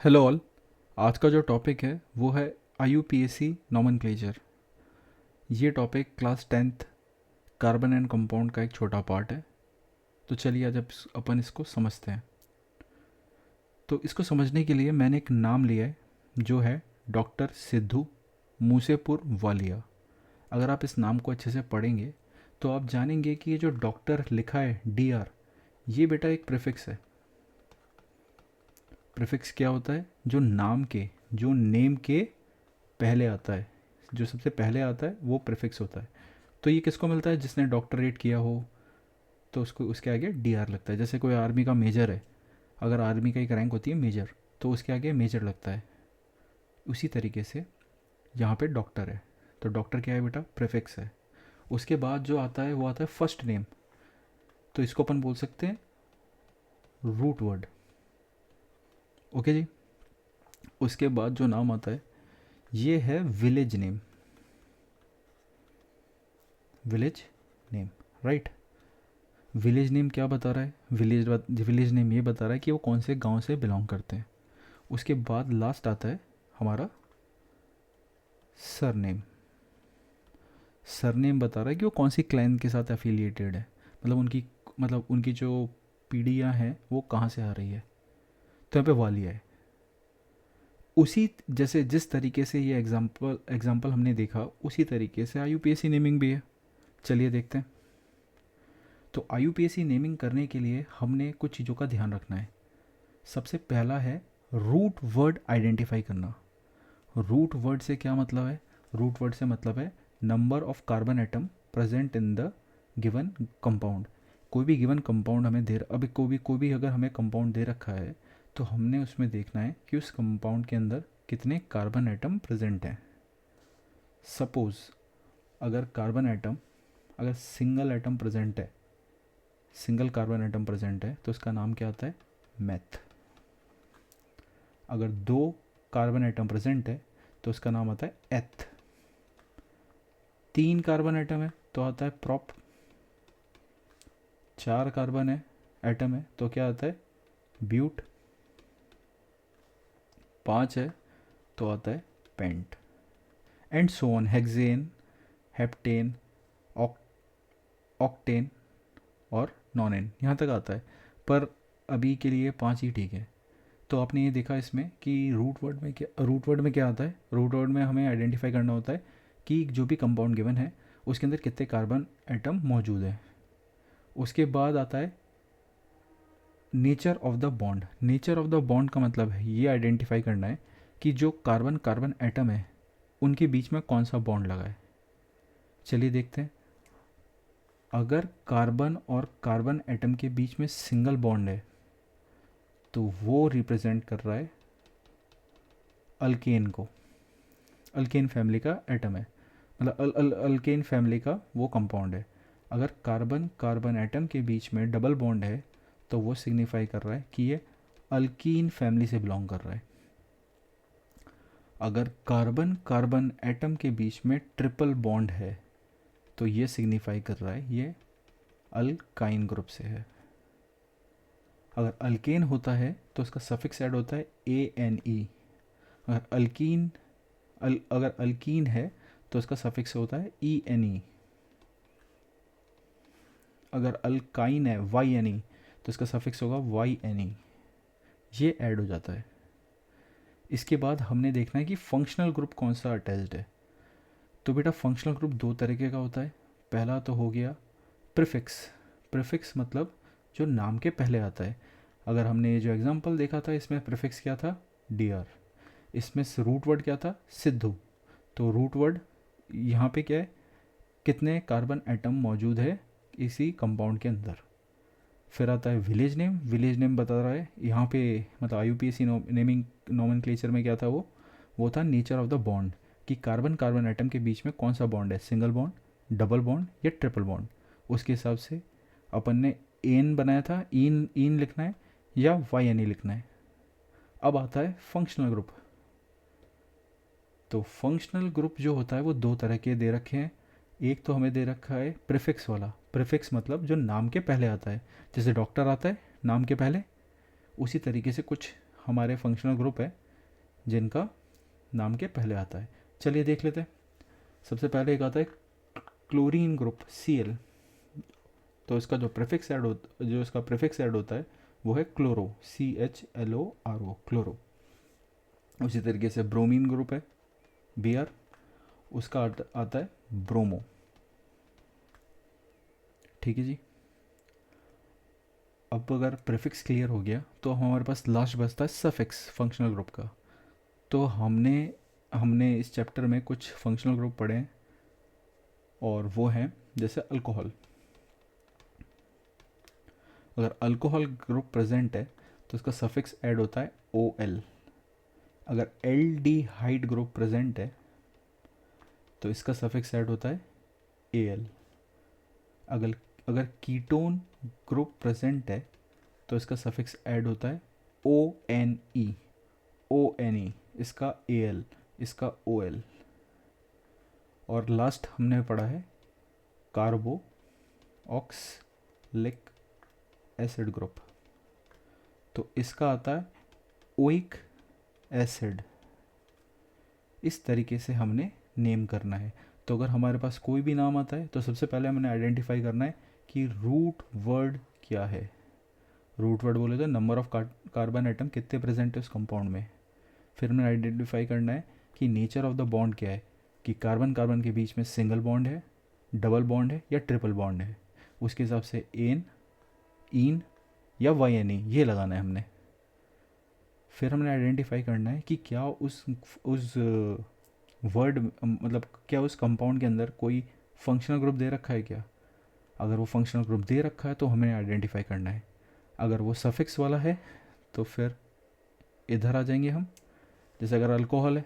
Hello all. आज का जो टॉपिक है वो है IUPAC नॉमेनक्लेचर। ये topic class 10th carbon and compound का एक छोटा पार्ट है। तो चलिए आज अपन इसको समझते हैं। तो इसको समझने के लिए मैंने एक नाम लिया है जो है डॉक्टर सिद्धू मूसेपुर वालिया। अगर आप इस नाम को अच्छे से पढ़ेंगे तो आप जानेंगे कि ये जो डॉक्टर लिखा है DR, ये बेटा एक प्रीफिक्स है। प्रीफिक्स क्या होता है? जो नाम के, जो नेम के पहले आता है, जो सबसे पहले आता है वो प्रीफिक्स होता है। तो ये किसको मिलता है? जिसने डॉक्टरेट किया हो तो उसको उसके आगे DR लगता है। जैसे कोई आर्मी का मेजर है, अगर आर्मी का एक रैंक होती है मेजर, तो उसके आगे मेजर लगता है। उसी तरीके से यहाँ पे डॉक्टर है, तो डॉक्टर क्या है बेटा? प्रीफिक्स है। उसके बाद जो आता है वो आता है फर्स्ट नेम, तो इसको अपन बोल सकते हैं रूट वर्ड। ओके जी। उसके बाद जो नाम आता है ये है village name. Village name, right. Village name क्या बता रहा है? विलेज नेम ये बता रहा है कि वो कौन से गांव से बिलोंग करते हैं। उसके बाद लास्ट आता है हमारा सरनेम। सरनेम बता रहा है कि वो कौन सी क्लैन के साथ एफिलिएटेड है, मतलब उनकी जो पीढ़ियाँ हैं वो कहाँ से आ रही है। तो यहाँ पे वालिया है। उसी जैसे जिस तरीके से ये एग्जाम्पल हमने देखा, उसी तरीके से IUPAC नेमिंग भी है। चलिए देखते हैं। तो IUPAC नेमिंग करने के लिए हमने कुछ चीज़ों का ध्यान रखना है। सबसे पहला है रूट वर्ड आइडेंटिफाई करना। रूट वर्ड से क्या मतलब है? रूट वर्ड से मतलब है number of carbon atom present in the given compound. कोई भी गिवन कंपाउंड हमें दे, अभी कोई भी अगर हमें कंपाउंड दे रखा है तो हमने उसमें देखना है कि उस कंपाउंड के अंदर कितने कार्बन एटम प्रेजेंट हैं। सपोज अगर कार्बन एटम, अगर सिंगल एटम प्रेजेंट है, सिंगल कार्बन एटम प्रेजेंट है तो उसका नाम क्या आता है? मैथ। अगर दो कार्बन एटम प्रेजेंट है तो उसका नाम आता है एथ। तीन कार्बन एटम है तो आता है प्रॉप। चार कार्बन है एटम है तो क्या आता है? ब्यूट। पाँच है तो आता है paint. And so on, hexane, heptane, octane और नॉनेन, यहाँ तक आता है। पर अभी के लिए पाँच ही ठीक है। तो आपने ये देखा इसमें कि रूट वर्ड में क्या आता है? रूट वर्ड में हमें आइडेंटिफाई करना होता है कि जो भी कंपाउंड गिवन है उसके अंदर कितने कार्बन एटम मौजूद है। उसके बाद आता है nature of the bond. Nature of the bond का मतलब है ये आइडेंटिफाई करना है कि जो कार्बन कार्बन एटम है उनके बीच में कौन सा बॉन्ड लगा है। चलिए देखते हैं। अगर कार्बन और कार्बन एटम के बीच में सिंगल बॉन्ड है तो वो रिप्रेजेंट कर रहा है अल्केन को। अल्केन फैमिली का एटम है, मतलब अल्केन फैमिली का वो कंपाउंड है। अगर कार्बन कार्बन एटम के बीच में डबल बॉन्ड है तो वो सिग्निफाई कर रहा है कि ये अल्कीन फैमिली से बिलोंग कर रहा है। अगर कार्बन कार्बन एटम के बीच में ट्रिपल बॉन्ड है तो ये सिग्निफाई कर रहा है ये अल्काइन ग्रुप से है। अगर अल्केन होता है तो उसका सफिक्स ऐड होता है ANE। अगर अगर अल्कीन है तो उसका सफिक्स होता है ENE। अगर अल्काइन है YNE तो इसका सफिक्स होगा YNE। ये ऐड हो जाता है। इसके बाद हमने देखना है कि फंक्शनल ग्रुप कौन सा अटैच्ड है। तो बेटा फंक्शनल ग्रुप दो तरीके का होता है। पहला तो हो गया प्रीफिक्स। प्रीफिक्स मतलब जो नाम के पहले आता है। अगर हमने ये जो एग्जांपल देखा था इसमें प्रीफिक्स क्या था? DR। इसमें रूट वर्ड क्या था? सिद्धू। तो रूट वर्ड यहाँ पे क्या है? कितने कार्बन एटम मौजूद है इसी कंपाउंड के अंदर। फिर आता है विलेज नेम। विलेज नेम बता रहा है यहाँ पे, मतलब IUPAC नेमिंग नॉमेनक्लेचर में क्या था? वो था नेचर ऑफ द बॉन्ड, कि कार्बन कार्बन एटम के बीच में कौन सा बॉन्ड है, सिंगल बॉन्ड, डबल बॉन्ड या ट्रिपल बॉन्ड। उसके हिसाब से अपन ने एन बनाया था, इन इन लिखना है या YNE लिखना है। अब आता है फंक्शनल ग्रुप। तो फंक्शनल ग्रुप जो होता है वो दो तरह के दे रखे हैं। एक तो हमें दे रखा है प्रीफिक्स वाला। प्रीफिक्स मतलब जो नाम के पहले आता है, जैसे डॉक्टर आता है नाम के पहले, उसी तरीके से कुछ हमारे फंक्शनल ग्रुप है जिनका नाम के पहले आता है। चलिए देख लेते हैं। सबसे पहले एक आता है क्लोरीन ग्रुप Cl। तो इसका जो प्रीफिक्स ऐड होता है वो है क्लोरो, CHLORO, क्लोरो। उसी तरीके से ब्रोमीन ग्रुप है Br, उसका आता है ब्रोमो। ठीक है जी। अब अगर प्रीफिक्स क्लियर हो गया तो हमारे पास लास्ट बचता है सफिक्स फंक्शनल ग्रुप का। तो हमने हमने इस चैप्टर में कुछ फंक्शनल ग्रुप पढ़े हैं और वो हैं जैसे अल्कोहल। अगर अल्कोहल ग्रुप प्रेजेंट है तो इसका सफिक्स ऐड होता है OL। अगर एल्डिहाइड ग्रुप प्रेजेंट है तो इसका सफिक्स ऐड होता है AL। अगर अगर कीटोन ग्रुप प्रेजेंट है तो इसका सफिक्स ऐड होता है ONE। ONE इसका AL, इसका OL। और लास्ट हमने पढ़ा है कार्बो ऑक्सलिक एसिड ग्रुप। तो इसका आता है ओइक एसिड। इस तरीके से हमने नेम करना है। तो अगर हमारे पास कोई भी नाम आता है तो सबसे पहले हमने आइडेंटिफाई करना है कि रूट वर्ड क्या है। रूट वर्ड बोले तो नंबर ऑफ कार्बन एटम कितने प्रेजेंट है उस कंपाउंड में। फिर हमें आइडेंटिफाई करना है कि नेचर ऑफ द बॉन्ड क्या है, कि कार्बन कार्बन के बीच में सिंगल बॉन्ड है, डबल बॉन्ड है या ट्रिपल बॉन्ड है। उसके हिसाब से एन, इन या YNE ये लगाना है हमने। फिर हमने आइडेंटिफाई करना है कि क्या उस वर्ड मतलब क्या उस कंपाउंड के अंदर कोई फंक्शनल ग्रुप दे रखा है क्या। अगर वो फंक्शनल ग्रुप दे रखा है तो हमें आइडेंटिफाई करना है। अगर वो सफिक्स वाला है तो फिर इधर आ जाएंगे हम। जैसे अगर अल्कोहल है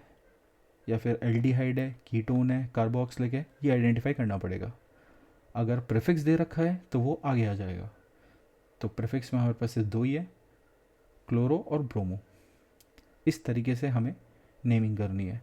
या फिर एल्डिहाइड है, कीटोन है, कार्बोक्सिलिक है, ये आइडेंटिफाई करना पड़ेगा। अगर प्रीफिक्स दे रखा है तो वो आगे आ जाएगा। तो प्रीफिक्स में हमारे पास सिर्फ दो ही है, क्लोरो और ब्रोमो। इस तरीके से हमें नेमिंग करनी है।